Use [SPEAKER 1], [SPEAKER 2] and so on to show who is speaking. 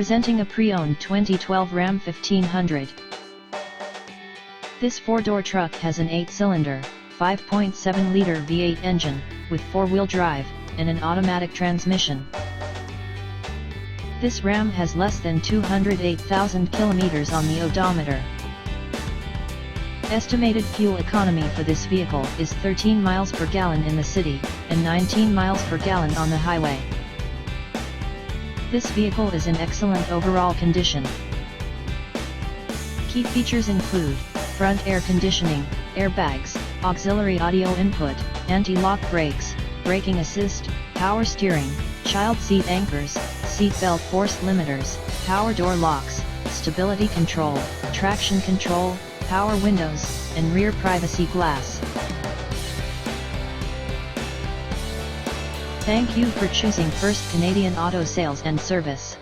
[SPEAKER 1] Presenting a pre-owned 2012 Ram 1500. This four-door truck has an 8-cylinder, 5.7-liter V8 engine, with four-wheel drive, and an automatic transmission. This Ram has less than 208,000 kilometers on the odometer. Estimated fuel economy for this vehicle is 13 miles per gallon in the city, and 19 miles per gallon on the highway. This vehicle is in excellent overall condition. Key features include front air conditioning, airbags, auxiliary audio input, anti-lock brakes, braking assist, power steering, child seat anchors, seat belt force limiters, power door locks, stability control, traction control, power windows, and rear privacy glass. Thank you for choosing First Canadian Auto Sales and Service.